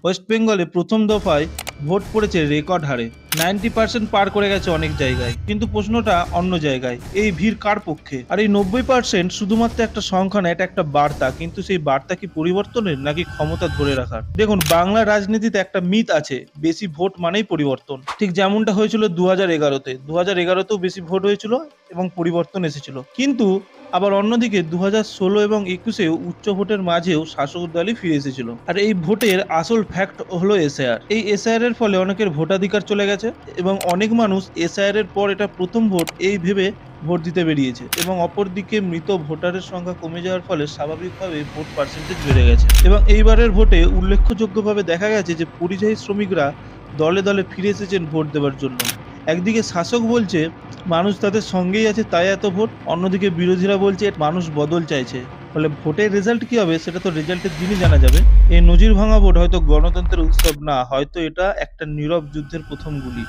West বেঙ্গলে প্রথম দফায় ভোট পড়েছে রেকর্ড হারে, 90% পার করে গেছে অনেক জায়গায়। কিন্তু প্রশ্নটা অন্য জায়গায়, এই ভিড় কার পক্ষে? আর এই 90% শুধুমাত্র একটা সংখ্যা না, এটা একটা বার্তা। কিন্তু সেই বার্তা কি পরিবর্তনের নাকি ক্ষমতা ধরে রাখার? দেখুন, বাংলা রাজনীতিতে একটা মিথ আছে, বেশি ভোট মানেই পরিবর্তন। ঠিক যেমনটা হয়েছিল 2011-তে। 2011-তেও বেশি ভোট হয়েছিল এবং পরিবর্তন এসেছিল। কিন্তু আবার অন্যদিকে 2016 এবং 21-এও উচ্চ ভোটের মাঝেও শাসক দলই ফিরে এসেছিল। আর এই ভোটের আসল ফ্যাক্ট হলো এসআইআর। এই এসআইআর এর ফলে অনেকের ভোটাধিকার চলে গেছে এবং অনেক মানুষ এসআইআর এর পর এটা প্রথম ভোট এই ভেবে ভোট দিতে বেরিয়েছে, এবং অপরদিকে মৃত ভোটারের সংখ্যা কমে যাওয়ার ফলে স্বাভাবিকভাবে ভোট পার্সেন্টেজ বেড়ে গেছে। এবং এইবারের ভোটে উল্লেখযোগ্যভাবে দেখা গেছে যে পরিযায়ী শ্রমিকরা দলে দলে ফিরে এসেছেন ভোট দেওয়ার জন্য। একদিকে শাসক বলছে মানুষ তাদের সঙ্গেই আছে তাই এত ভোট, অন্যদিকে বিরোধীরা বলছে মানুষ বদল চাইছে। ফলে ভোটের রেজাল্ট কি হবে সেটা তো রেজাল্টের দিনই জানা যাবে। এই নজির ভাঙা ভোট হয়তো গণতন্ত্রের উৎসব না, হয়তো এটা একটা নীরব যুদ্ধের প্রথম গুলি।